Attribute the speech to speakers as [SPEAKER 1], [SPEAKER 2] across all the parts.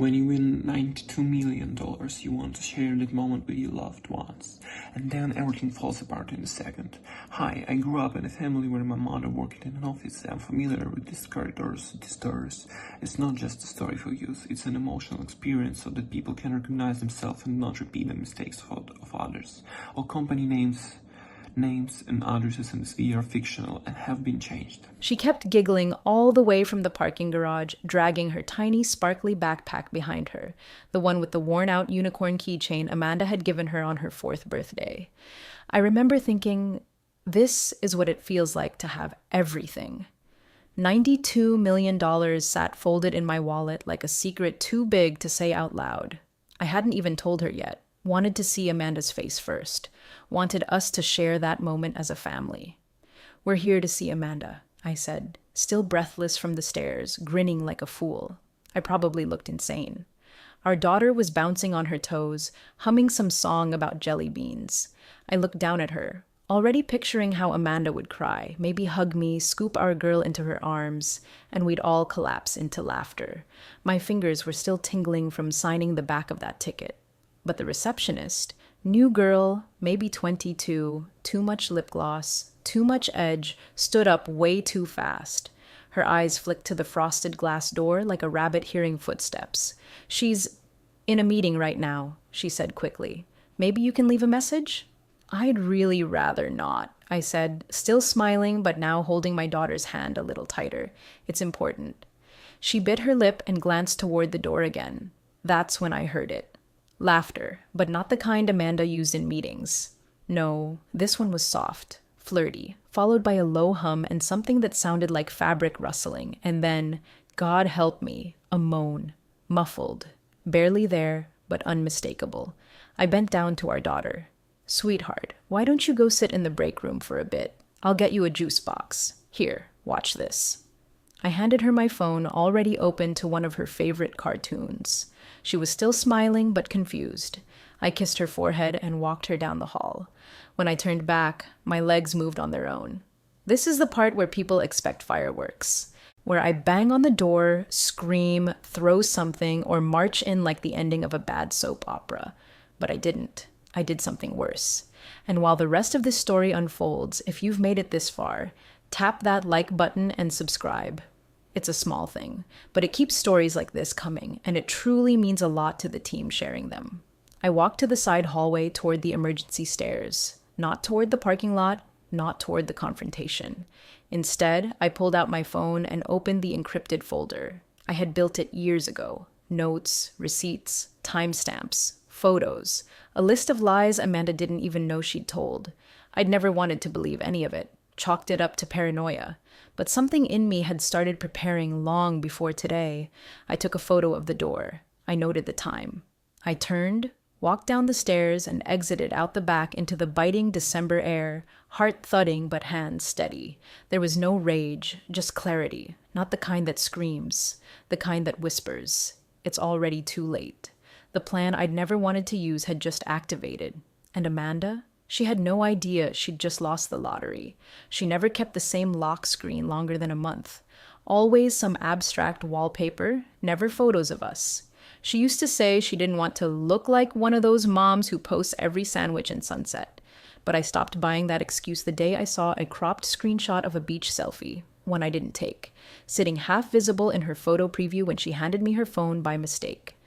[SPEAKER 1] When you win $92 million, you want to share that moment with your loved ones. And then everything falls apart in a second. Hi, I grew up in a family where my mother worked in an office. I'm familiar with these corridors, these doors. It's not just a story for youth, it's an emotional experience so that people can recognize themselves and not repeat the mistakes of others. All company names and addresses in this video are fictional and have been changed.
[SPEAKER 2] She kept giggling all the way from the parking garage, dragging her tiny, sparkly backpack behind her, the one with the worn-out unicorn keychain Amanda had given her on her 4th birthday. I remember thinking, this is what it feels like to have everything. $92 million sat folded in my wallet like a secret too big to say out loud. I hadn't even told her yet. Wanted to see Amanda's face first. Wanted us to share that moment as a family. We're here to see Amanda, I said, still breathless from the stairs, grinning like a fool. I probably looked insane. Our daughter was bouncing on her toes, humming some song about jelly beans. I looked down at her, already picturing how Amanda would cry, maybe hug me, scoop our girl into her arms, and we'd all collapse into laughter. My fingers were still tingling from signing the back of that ticket. But the receptionist, new girl, maybe 22, too much lip gloss, too much edge, stood up way too fast. Her eyes flicked to the frosted glass door like a rabbit hearing footsteps. She's in a meeting right now, she said quickly. Maybe you can leave a message? I'd really rather not, I said, still smiling but now holding my daughter's hand a little tighter. It's important. She bit her lip and glanced toward the door again. That's when I heard it. Laughter, but not the kind Amanda used in meetings. No, this one was soft, flirty, followed by a low hum and something that sounded like fabric rustling, and then, God help me, a moan, muffled, barely there, but unmistakable. I bent down to our daughter. Sweetheart, why don't you go sit in the break room for a bit? I'll get you a juice box. Here, watch this. I handed her my phone, already open to one of her favorite cartoons. She was still smiling but confused. I kissed her forehead and walked her down the hall. When I turned back, my legs moved on their own. This is the part where people expect fireworks, where I bang on the door, scream, throw something, or march in like the ending of a bad soap opera. But I didn't. I did something worse. And while the rest of this story unfolds, if you've made it this far, tap that like button and subscribe. It's a small thing, but it keeps stories like this coming, and it truly means a lot to the team sharing them. I walked to the side hallway toward the emergency stairs, not toward the parking lot, not toward the confrontation. Instead, I pulled out my phone and opened the encrypted folder. I had built it years ago. Notes, receipts, timestamps, photos, a list of lies Amanda didn't even know she'd told. I'd never wanted to believe any of it, chalked it up to paranoia. But something in me had started preparing long before today. I took a photo of the door. I noted the time. I turned, walked down the stairs, and exited out the back into the biting December air, heart thudding but hands steady. There was no rage, just clarity, not the kind that screams, the kind that whispers. It's already too late. The plan I'd never wanted to use had just activated. And Amanda? She had no idea she'd just lost the lottery. She never kept the same lock screen longer than a month. Always some abstract wallpaper, never photos of us. She used to say she didn't want to look like one of those moms who posts every sandwich in Sunset. But I stopped buying that excuse the day I saw a cropped screenshot of a beach selfie, one I didn't take, sitting half visible in her photo preview when she handed me her phone by mistake.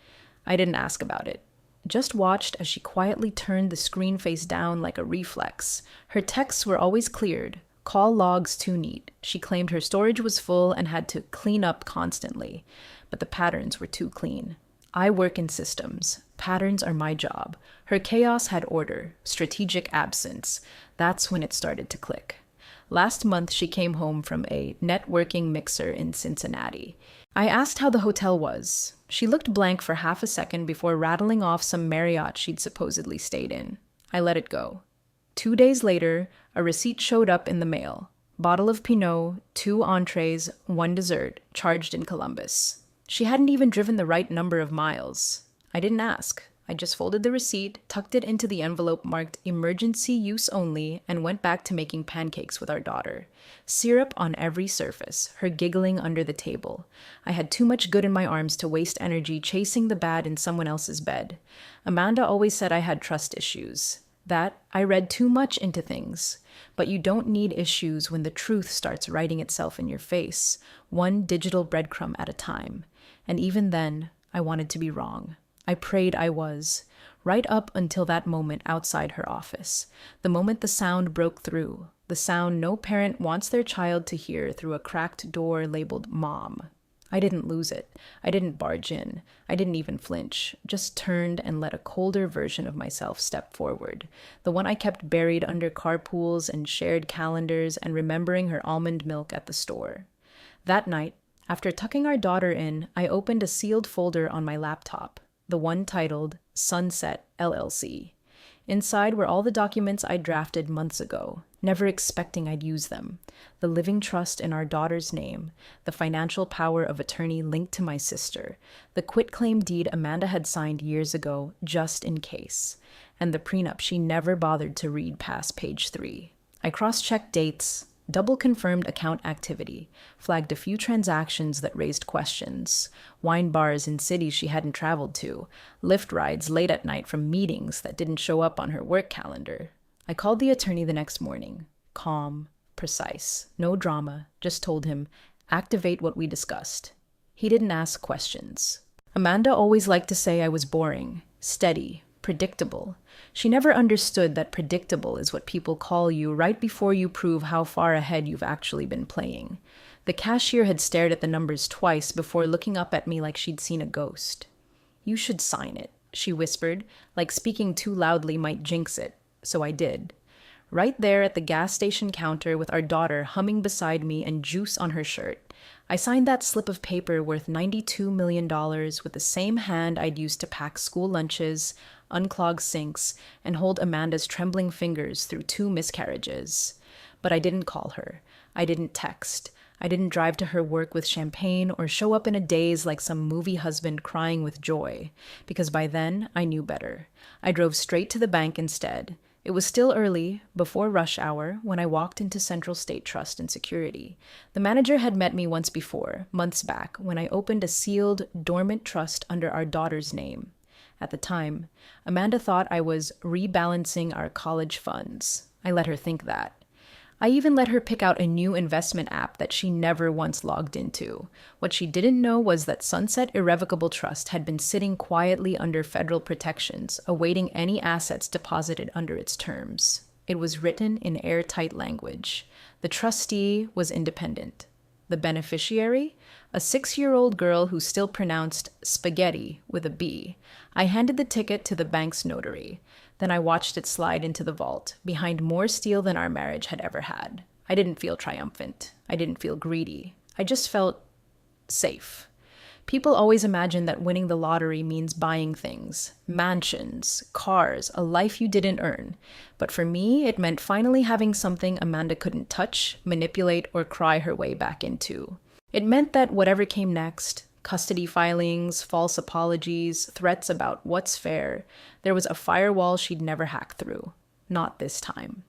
[SPEAKER 2] I didn't ask about it. Just watched as she quietly turned the screen face down like a reflex. Her texts were always cleared. Call logs too neat. She claimed her storage was full and had to clean up constantly. But the patterns were too clean. I work in systems. Patterns are my job. Her chaos had order, strategic absence. That's when it started to click. Last month, she came home from a networking mixer in Cincinnati. I asked how the hotel was. She looked blank for half a second before rattling off some Marriott she'd supposedly stayed in. I let it go. 2 days later, a receipt showed up in the mail. Bottle of Pinot, 2 entrees, 1 dessert, charged in Columbus. She hadn't even driven the right number of miles. I didn't ask. I just folded the receipt, tucked it into the envelope marked emergency use only, and went back to making pancakes with our daughter. Syrup on every surface, her giggling under the table. I had too much good in my arms to waste energy chasing the bad in someone else's bed. Amanda always said I had trust issues, that I read too much into things. But you don't need issues when the truth starts writing itself in your face, one digital breadcrumb at a time. And even then, I wanted to be wrong. I prayed I was, right up until that moment outside her office, the moment the sound broke through, the sound no parent wants their child to hear through a cracked door labeled Mom. I didn't lose it. I didn't barge in. I didn't even flinch, just turned and let a colder version of myself step forward, the one I kept buried under carpools and shared calendars and remembering her almond milk at the store. That night, after tucking our daughter in, I opened a sealed folder on my laptop, the one titled Sunset LLC. Inside were all the documents I'd drafted months ago, never expecting I'd use them. The living trust in our daughter's name, the financial power of attorney linked to my sister, the quitclaim deed Amanda had signed years ago just in case, and the prenup she never bothered to read past page 3. I cross-checked dates, double-confirmed account activity, flagged a few transactions that raised questions, wine bars in cities she hadn't traveled to, Lyft rides late at night from meetings that didn't show up on her work calendar. I called the attorney the next morning, calm, precise, no drama, just told him, activate what we discussed. He didn't ask questions. Amanda always liked to say I was boring, steady, predictable. She never understood that predictable is what people call you right before you prove how far ahead you've actually been playing. The cashier had stared at the numbers twice before looking up at me like she'd seen a ghost. You should sign it, she whispered, like speaking too loudly might jinx it. So I did. Right there at the gas station counter with our daughter humming beside me and juice on her shirt, I signed that slip of paper worth $92 million with the same hand I'd used to pack school lunches, unclog sinks, and hold Amanda's trembling fingers through 2 miscarriages. But I didn't call her. I didn't text. I didn't drive to her work with champagne or show up in a daze like some movie husband crying with joy, because by then I knew better. I drove straight to the bank instead. It was still early, before rush hour, when I walked into Central State Trust and Security. The manager had met me once before, months back, when I opened a sealed, dormant trust under our daughter's name. At the time, Amanda thought I was rebalancing our college funds. I let her think that. I even let her pick out a new investment app that she never once logged into. What she didn't know was that Sunset Irrevocable Trust had been sitting quietly under federal protections, awaiting any assets deposited under its terms. It was written in airtight language. The trustee was independent. The beneficiary? A 6-year-old girl who still pronounced spaghetti with a B. I handed the ticket to the bank's notary. Then I watched it slide into the vault, behind more steel than our marriage had ever had. I didn't feel triumphant. I didn't feel greedy. I just felt safe. People always imagine that winning the lottery means buying things, mansions, cars, a life you didn't earn. But for me, it meant finally having something Amanda couldn't touch, manipulate, or cry her way back into. It meant that whatever came next, custody filings, false apologies, threats about what's fair, there was a firewall she'd never hack through. Not this time.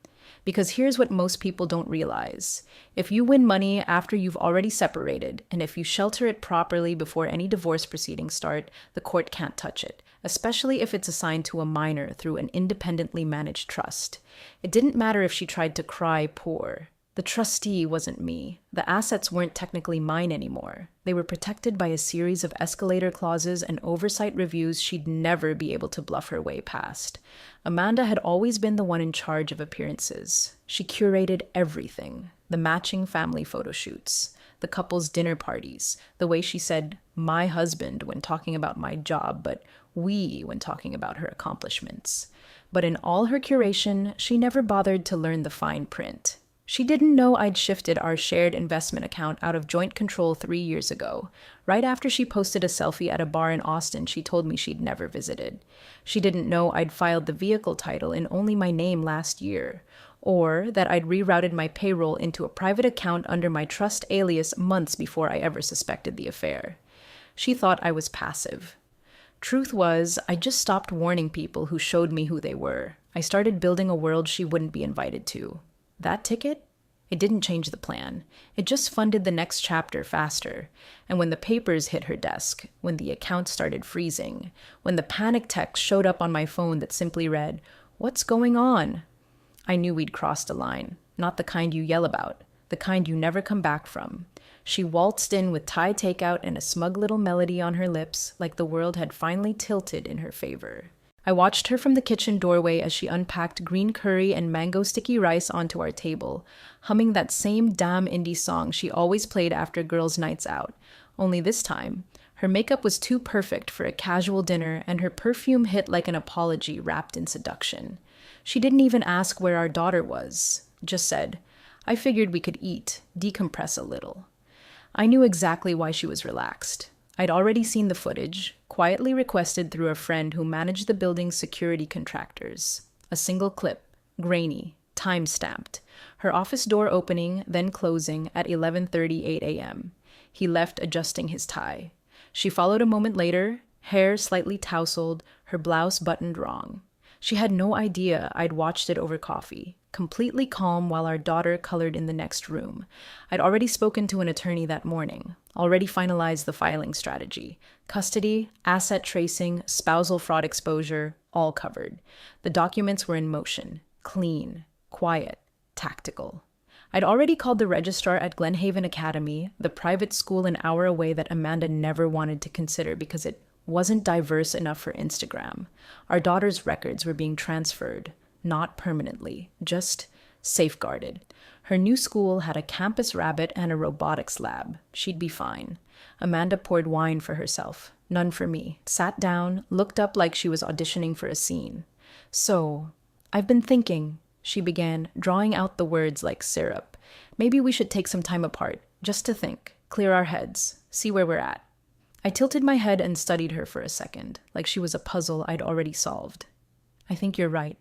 [SPEAKER 2] Because here's what most people don't realize. If you win money after you've already separated, and if you shelter it properly before any divorce proceedings start, the court can't touch it, especially if it's assigned to a minor through an independently managed trust. It didn't matter if she tried to cry poor. The trustee wasn't me. The assets weren't technically mine anymore. They were protected by a series of escalator clauses and oversight reviews she'd never be able to bluff her way past. Amanda had always been the one in charge of appearances. She curated everything. The matching family photo shoots, the couple's dinner parties, the way she said, "my husband" when talking about my job, but "we" when talking about her accomplishments. But in all her curation, she never bothered to learn the fine print. She didn't know I'd shifted our shared investment account out of joint control 3 years ago, right after she posted a selfie at a bar in Austin she told me she'd never visited. She didn't know I'd filed the vehicle title in only my name last year, or that I'd rerouted my payroll into a private account under my trust alias months before I ever suspected the affair. She thought I was passive. Truth was, I just stopped warning people who showed me who they were. I started building a world she wouldn't be invited to. That ticket? It didn't change the plan. It just funded the next chapter faster. And when the papers hit her desk, when the account started freezing, when the panic text showed up on my phone that simply read, "What's going on?" I knew we'd crossed a line. Not the kind you yell about, the kind you never come back from. She waltzed in with Thai takeout and a smug little melody on her lips, like the world had finally tilted in her favor. I watched her from the kitchen doorway as she unpacked green curry and mango sticky rice onto our table, humming that same damn indie song she always played after girls' nights out. Only this time, her makeup was too perfect for a casual dinner, and her perfume hit like an apology wrapped in seduction. She didn't even ask where our daughter was, just said, "I figured we could eat, decompress a little." I knew exactly why she was relaxed. I'd already seen the footage, quietly requested through a friend who managed the building's security contractors. A single clip, grainy, time-stamped. Her office door opening, then closing at 11:38 a.m. He left adjusting his tie. She followed a moment later, hair slightly tousled, her blouse buttoned wrong. She had no idea I'd watched it over coffee, completely calm while our daughter colored in the next room. I'd already spoken to an attorney that morning, already finalized the filing strategy. Custody, asset tracing, spousal fraud exposure, all covered. The documents were in motion, clean, quiet, tactical. I'd already called the registrar at Glenhaven Academy, the private school an hour away that Amanda never wanted to consider because it wasn't diverse enough for Instagram. Our daughter's records were being transferred, not permanently, just safeguarded. Her new school had a campus rabbit and a robotics lab. She'd be fine. Amanda poured wine for herself, none for me, sat down, looked up like she was auditioning for a scene. "So, I've been thinking," she began, drawing out the words like syrup. "Maybe we should take some time apart, just to think, clear our heads, see where we're at." I tilted my head and studied her for a second, like she was a puzzle I'd already solved. "I think you're right,"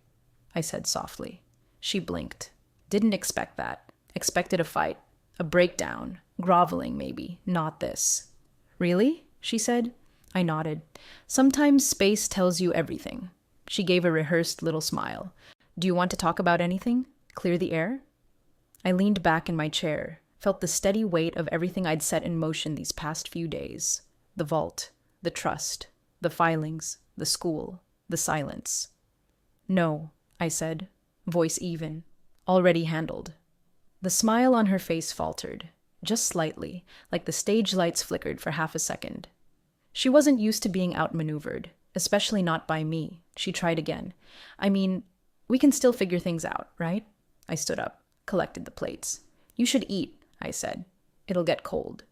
[SPEAKER 2] I said softly. She blinked. Didn't expect that. Expected a fight, a breakdown, groveling maybe, not this. "Really?" she said. I nodded. "Sometimes space tells you everything." She gave a rehearsed little smile. "Do you want to talk about anything? Clear the air?" I leaned back in my chair, felt the steady weight of everything I'd set in motion these past few days. The vault, the trust, the filings, the school, the silence. "No," I said, voice even, "already handled." The smile on her face faltered, just slightly, like the stage lights flickered for half a second. She wasn't used to being outmaneuvered, especially not by me. She tried again. "I mean, we can still figure things out, right?" I stood up, collected the plates. "You should eat," I said. "It'll get cold."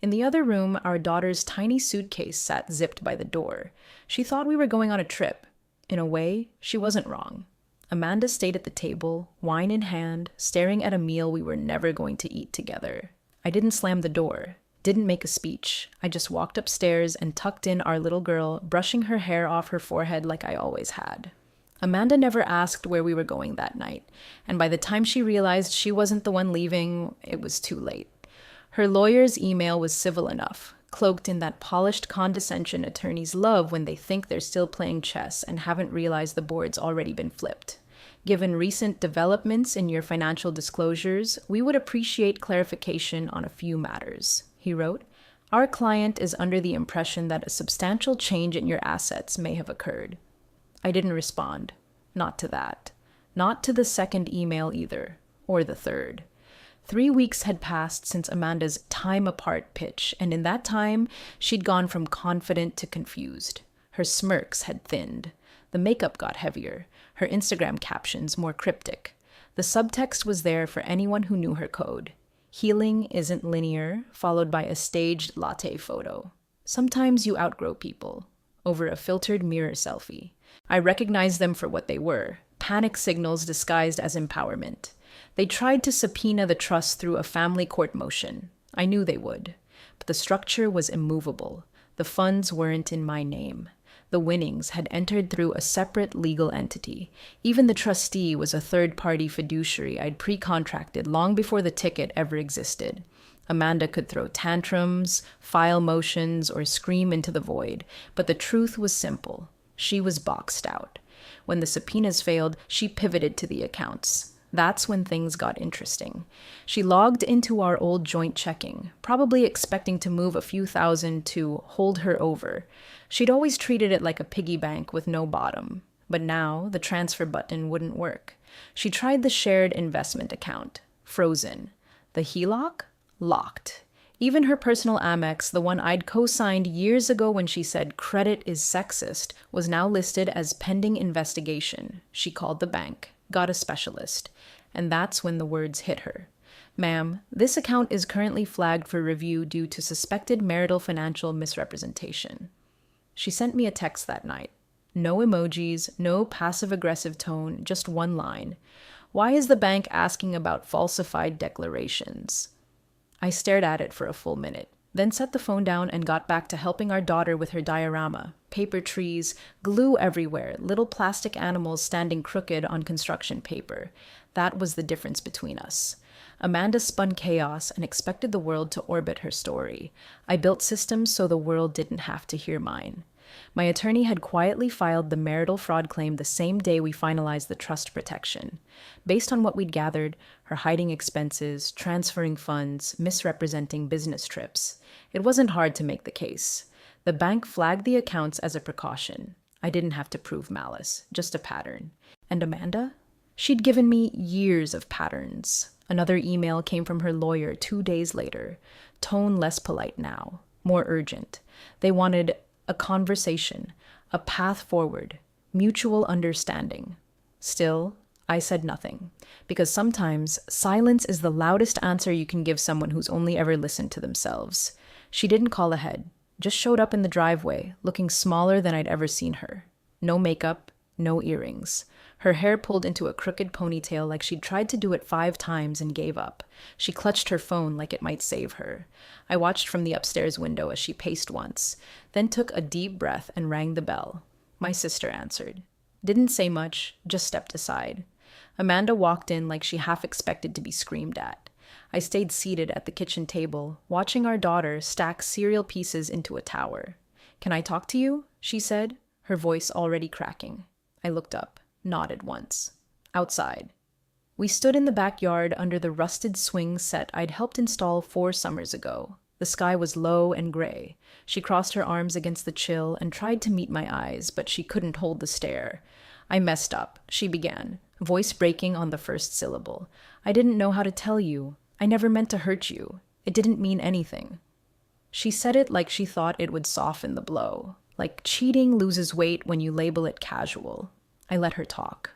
[SPEAKER 2] In the other room, our daughter's tiny suitcase sat zipped by the door. She thought we were going on a trip. In a way, she wasn't wrong. Amanda stayed at the table, wine in hand, staring at a meal we were never going to eat together. I didn't slam the door, didn't make a speech. I just walked upstairs and tucked in our little girl, brushing her hair off her forehead like I always had. Amanda never asked where we were going that night, and by the time she realized she wasn't the one leaving, it was too late. Her lawyer's email was civil enough, cloaked in that polished condescension attorneys love when they think they're still playing chess and haven't realized the board's already been flipped. "Given recent developments in your financial disclosures, we would appreciate clarification on a few matters," he wrote. "Our client is under the impression that a substantial change in your assets may have occurred." I didn't respond. Not to that. Not to the second email either, or the third. 3 weeks had passed since Amanda's time apart pitch, and in that time, she'd gone from confident to confused. Her smirks had thinned. The makeup got heavier, her Instagram captions more cryptic. The subtext was there for anyone who knew her code. Healing isn't linear, followed by a staged latte photo. Sometimes you outgrow people, over a filtered mirror selfie. I recognized them for what they were, panic signals disguised as empowerment. They tried to subpoena the trust through a family court motion. I knew they would. But the structure was immovable. The funds weren't in my name. The winnings had entered through a separate legal entity. Even the trustee was a third-party fiduciary I'd pre-contracted long before the ticket ever existed. Amanda could throw tantrums, file motions, or scream into the void, but the truth was simple. She was boxed out. When the subpoenas failed, she pivoted to the accounts. That's when things got interesting. She logged into our old joint checking, probably expecting to move a few thousand to hold her over. She'd always treated it like a piggy bank with no bottom. But now, the transfer button wouldn't work. She tried the shared investment account. Frozen. The HELOC? Locked. Even her personal Amex, the one I'd co-signed years ago when she said credit is sexist, was now listed as pending investigation. She called the bank, got a specialist, and that's when the words hit her. Ma'am, this account is currently flagged for review due to suspected marital financial misrepresentation. She sent me a text that night. No emojis, no passive-aggressive tone, just one line. Why is the bank asking about falsified declarations? I stared at it for a full minute, then set the phone down and got back to helping our daughter with her diorama. Paper trees, glue everywhere, little plastic animals standing crooked on construction paper. That was the difference between us. Amanda spun chaos and expected the world to orbit her story. I built systems so the world didn't have to hear mine. My attorney had quietly filed the marital fraud claim the same day we finalized the trust protection. Based on what we'd gathered, her hiding expenses, transferring funds, misrepresenting business trips, it wasn't hard to make the case. The bank flagged the accounts as a precaution. I didn't have to prove malice, just a pattern. And Amanda? She'd given me years of patterns. Another email came from her lawyer 2 days later. Tone less polite now, more urgent. They wanted a conversation, a path forward, mutual understanding. Still, I said nothing, because sometimes silence is the loudest answer you can give someone who's only ever listened to themselves. She didn't call ahead, just showed up in the driveway, looking smaller than I'd ever seen her. No makeup, no earrings. Her hair pulled into a crooked ponytail like she'd tried to do it 5 times and gave up. She clutched her phone like it might save her. I watched from the upstairs window as she paced once, then took a deep breath and rang the bell. My sister answered. Didn't say much, just stepped aside. Amanda walked in like she half expected to be screamed at. I stayed seated at the kitchen table, watching our daughter stack cereal pieces into a tower. "Can I talk to you?" she said, her voice already cracking. I looked up, nodded once. Outside. We stood in the backyard under the rusted swing set I'd helped install 4 summers ago. The sky was low and gray. She crossed her arms against the chill and tried to meet my eyes, but she couldn't hold the stare. I messed up, she began, voice breaking on the first syllable. I didn't know how to tell you. I never meant to hurt you. It didn't mean anything. She said it like she thought it would soften the blow, like cheating loses weight when you label it casual. I let her talk.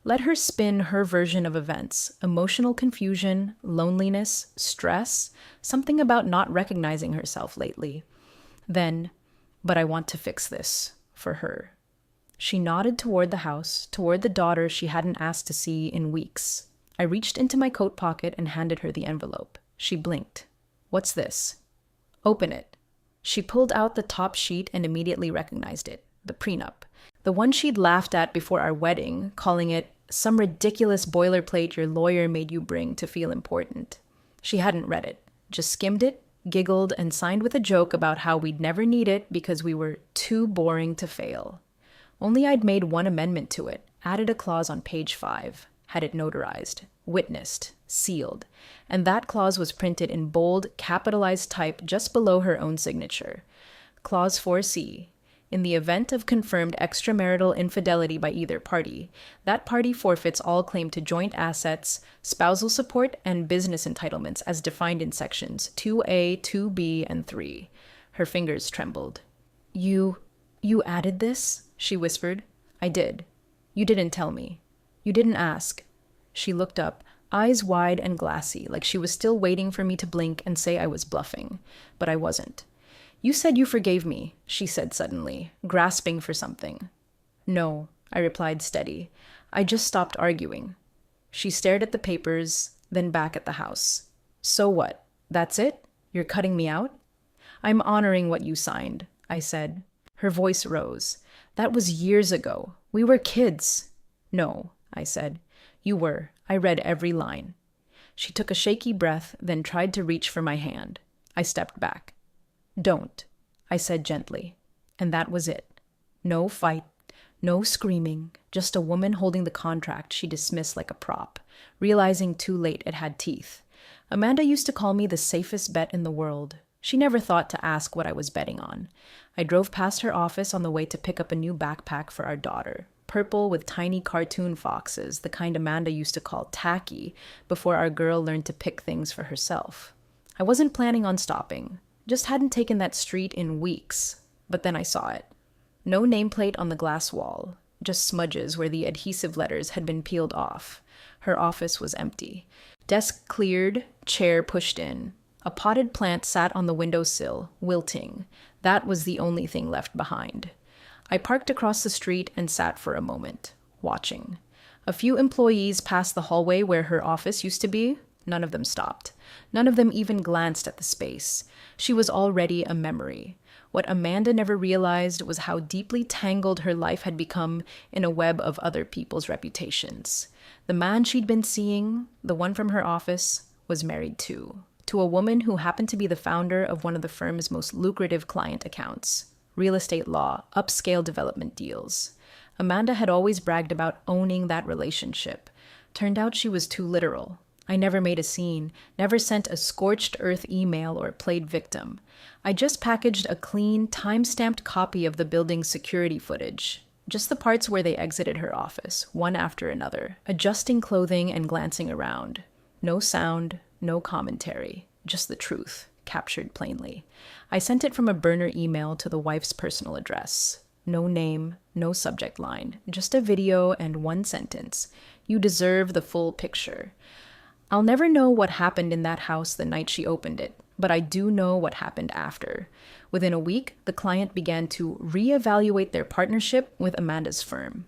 [SPEAKER 2] Let her spin her version of events, emotional confusion, loneliness, stress, something about not recognizing herself lately. Then, but I want to fix this, for her. She nodded toward the house, toward the daughter she hadn't asked to see in weeks. I reached into my coat pocket and handed her the envelope. She blinked. "What's this?" "Open it." She pulled out the top sheet and immediately recognized it, the prenup. The one she'd laughed at before our wedding, calling it some ridiculous boilerplate your lawyer made you bring to feel important. She hadn't read it, just skimmed it, giggled, and signed with a joke about how we'd never need it because we were too boring to fail. Only I'd made one amendment to it, added a clause on page 5, had it notarized, witnessed, sealed, and that clause was printed in bold, capitalized type just below her own signature. Clause 4C. In the event of confirmed extramarital infidelity by either party, that party forfeits all claim to joint assets, spousal support, and business entitlements as defined in sections 2A, 2B, and 3. Her fingers trembled. You added this?" she whispered. "I did. You didn't tell me. You didn't ask." She looked up, eyes wide and glassy, like she was still waiting for me to blink and say I was bluffing. But I wasn't. "You said you forgave me," she said suddenly, grasping for something. "No," I replied steady. "I just stopped arguing." She stared at the papers, then back at the house. "So what? That's it? You're cutting me out?" "I'm honoring what you signed," I said. Her voice rose. "That was years ago. We were kids." "No," I said. "You were. I read every line." She took a shaky breath, then tried to reach for my hand. I stepped back. "Don't," I said gently. And that was it. No fight, no screaming, just a woman holding the contract she dismissed like a prop, realizing too late it had teeth. Amanda used to call me the safest bet in the world. She never thought to ask what I was betting on. I drove past her office on the way to pick up a new backpack for our daughter. Purple with tiny cartoon foxes, the kind Amanda used to call tacky, before our girl learned to pick things for herself. I wasn't planning on stopping. Just hadn't taken that street in weeks. But then I saw it. No nameplate on the glass wall, just smudges where the adhesive letters had been peeled off. Her office was empty. Desk cleared, chair pushed in. A potted plant sat on the windowsill, wilting. That was the only thing left behind. I parked across the street and sat for a moment, watching. A few employees passed the hallway where her office used to be. None of them stopped. None of them even glanced at the space. She was already a memory. What Amanda never realized was how deeply tangled her life had become in a web of other people's reputations. The man she'd been seeing, the one from her office, was married too, to a woman who happened to be the founder of one of the firm's most lucrative client accounts, real estate law, upscale development deals. Amanda had always bragged about owning that relationship. Turned out she was too literal. I never made a scene, never sent a scorched earth email or played victim. I just packaged a clean, time-stamped copy of the building's security footage. Just the parts where they exited her office, one after another, adjusting clothing and glancing around. No sound, no commentary, just the truth, captured plainly. I sent it from a burner email to the wife's personal address. No name, no subject line, just a video and one sentence. You deserve the full picture. I'll never know what happened in that house the night she opened it, but I do know what happened after. Within a week, the client began to reevaluate their partnership with Amanda's firm.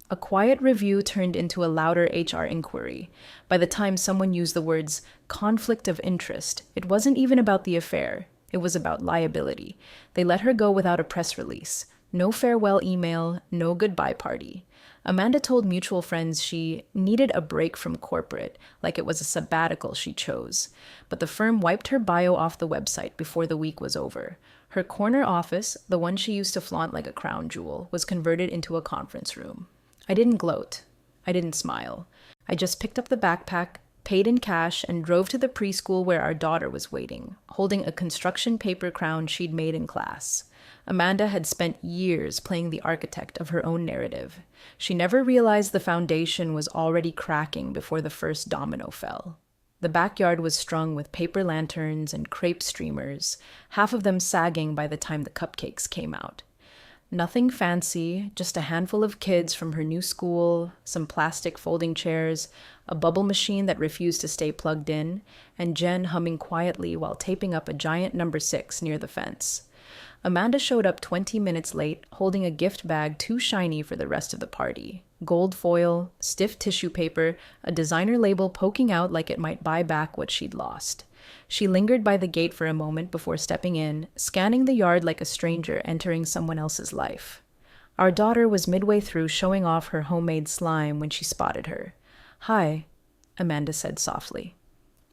[SPEAKER 2] A quiet review turned into a louder HR inquiry. By the time someone used the words conflict of interest, it wasn't even about the affair. It was about liability. They let her go without a press release. No farewell email, no goodbye party. Amanda told mutual friends she needed a break from corporate, like it was a sabbatical she chose. But the firm wiped her bio off the website before the week was over. Her corner office, the one she used to flaunt like a crown jewel, was converted into a conference room. I didn't gloat. I didn't smile. I just picked up the backpack, paid in cash, and drove to the preschool where our daughter was waiting, holding a construction paper crown she'd made in class. Amanda had spent years playing the architect of her own narrative. She never realized the foundation was already cracking before the first domino fell. The backyard was strung with paper lanterns and crepe streamers, half of them sagging by the time the cupcakes came out. Nothing fancy, just a handful of kids from her new school, some plastic folding chairs, a bubble machine that refused to stay plugged in, and Jen humming quietly while taping up a giant number 6 near the fence. Amanda showed up 20 minutes late, holding a gift bag too shiny for the rest of the party. Gold foil, stiff tissue paper, a designer label poking out like it might buy back what she'd lost. She lingered by the gate for a moment before stepping in, scanning the yard like a stranger entering someone else's life. Our daughter was midway through showing off her homemade slime when she spotted her. "Hi," Amanda said softly.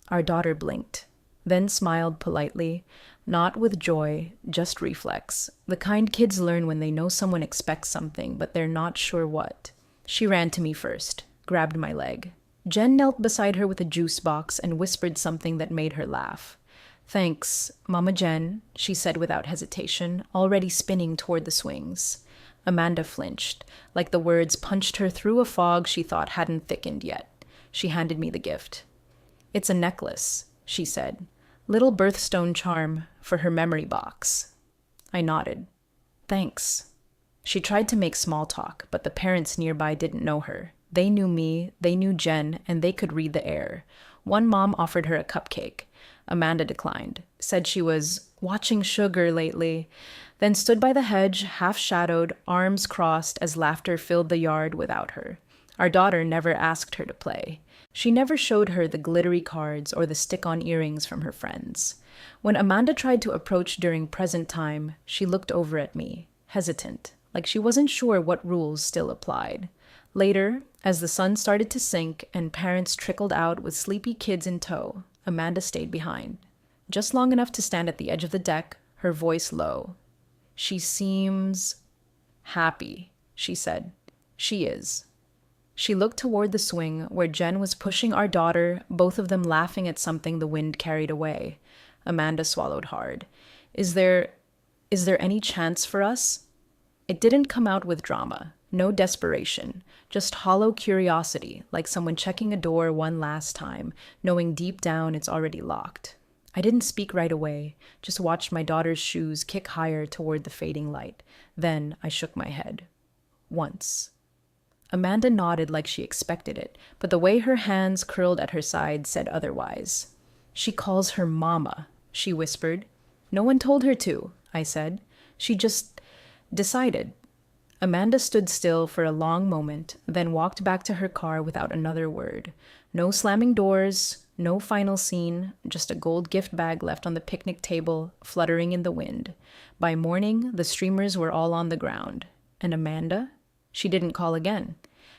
[SPEAKER 2] Our daughter blinked, then smiled politely, not with joy, just reflex, the kind kids learn when they know someone expects something, but they're not sure what. She ran to me first, grabbed my leg. Jen knelt beside her with a juice box and whispered something that made her laugh. "Thanks, Mama Jen," she said without hesitation, already spinning toward the swings. Amanda flinched, like the words punched her through a fog she thought hadn't thickened yet. She handed me the gift. "It's a necklace," she said. "Little birthstone charm for her memory box." I nodded. "Thanks." She tried to make small talk, but the parents nearby didn't know her. They knew me, they knew Jen, and they could read the air. One mom offered her a cupcake. Amanda declined, said she was watching sugar lately, then stood by the hedge, half-shadowed, arms crossed as laughter filled the yard without her. Our daughter never asked her to play. She never showed her the glittery cards or the stick-on earrings from her friends. When Amanda tried to approach during present time, she looked over at me, hesitant, like she wasn't sure what rules still applied. Later, As the sun started to sink and parents trickled out with sleepy kids in tow, Amanda stayed behind, just long enough to stand at the edge of the deck, her voice low. "She seems happy," she said. "She is." She looked toward the swing where Jen was pushing our daughter, both of them laughing at something the wind carried away. Amanda swallowed hard. Is there any chance for us?" It didn't come out with drama, no desperation, just hollow curiosity, like someone checking a door one last time, knowing deep down it's already locked. I didn't speak right away, just watched my daughter's shoes kick higher toward the fading light. Then I shook my head. Once. Amanda nodded like she expected it, but the way her hands curled at her side said otherwise. "She calls her mama," she whispered. "No one told her to," I said. "She just decided." Amanda stood still for a long moment, then walked back to her car without another word. No slamming doors, no final scene, just a gold gift bag left on the picnic table, fluttering in the wind. By morning, the streamers were all on the ground. And Amanda? She didn't call again.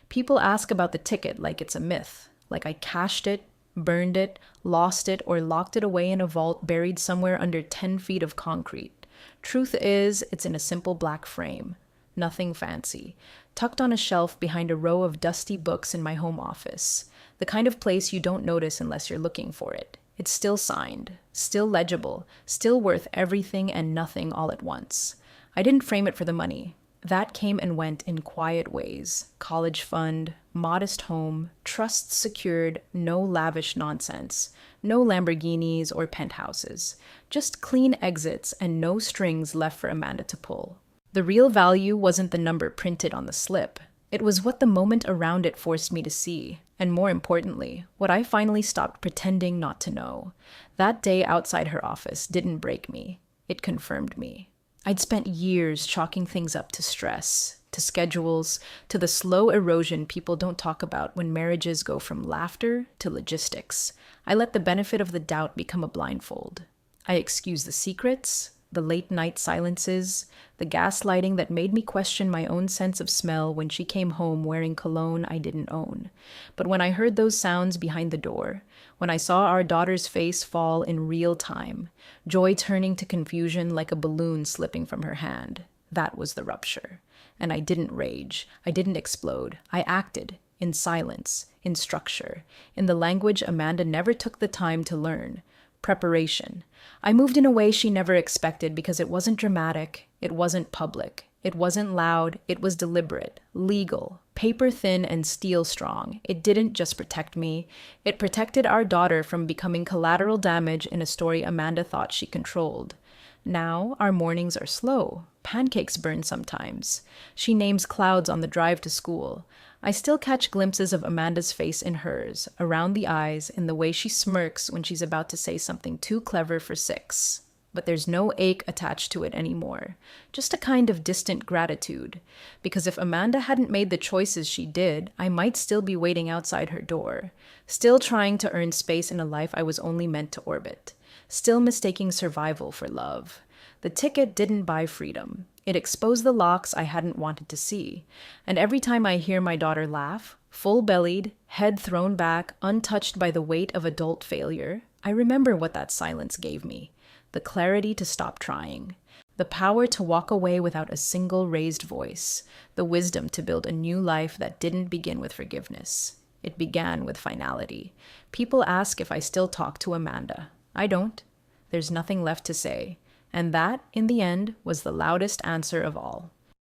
[SPEAKER 2] People ask about the ticket like it's a myth, like I cashed it, burned it, lost it, or locked it away in a vault buried somewhere under 10 feet of concrete. Truth is, it's in a simple black frame. Nothing fancy. Tucked on a shelf behind a row of dusty books in my home office. The kind of place you don't notice unless you're looking for it. It's still signed, still legible, still worth everything and nothing all at once. I didn't frame it for the money. That came and went in quiet ways. College fund, modest home, trusts secured, no lavish nonsense, no Lamborghinis or penthouses, just clean exits and no strings left for Amanda to pull. The real value wasn't the number printed on the slip. It was what the moment around it forced me to see, and more importantly, what I finally stopped pretending not to know. That day outside her office didn't break me. It confirmed me. I'd spent years chalking things up to stress, to schedules, to the slow erosion people don't talk about when marriages go from laughter to logistics. I let the benefit of the doubt become a blindfold. I excused the secrets, the late-night silences, the gaslighting that made me question my own sense of smell when she came home wearing cologne I didn't own. But when I heard those sounds behind the door, when I saw our daughter's face fall in real time, joy turning to confusion like a balloon slipping from her hand, that was the rupture. And I didn't rage. I didn't explode. I acted, in silence, in structure, in the language Amanda never took the time to learn. Preparation. I moved in a way she never expected because it wasn't dramatic, it wasn't public, it wasn't loud, it was deliberate, legal, paper thin and steel strong. It didn't just protect me, it protected our daughter from becoming collateral damage in a story Amanda thought she controlled. Now our mornings are slow. Pancakes burn sometimes. She names clouds on the drive to school. I still catch glimpses of Amanda's face in hers, around the eyes, in the way she smirks when she's about to say something too clever for 6. But there's no ache attached to it anymore, just a kind of distant gratitude. Because if Amanda hadn't made the choices she did, I might still be waiting outside her door, still trying to earn space in a life I was only meant to orbit, still mistaking survival for love. The ticket didn't buy freedom. It exposed the locks I hadn't wanted to see. And every time I hear my daughter laugh, full-bellied, head thrown back, untouched by the weight of adult failure, I remember what that silence gave me. The clarity to stop trying. The power to walk away without a single raised voice. The wisdom to build a new life that didn't begin with forgiveness. It began with finality. People ask if I still talk to Amanda. I don't. There's nothing left to say. And that, in the end, was the loudest answer of all.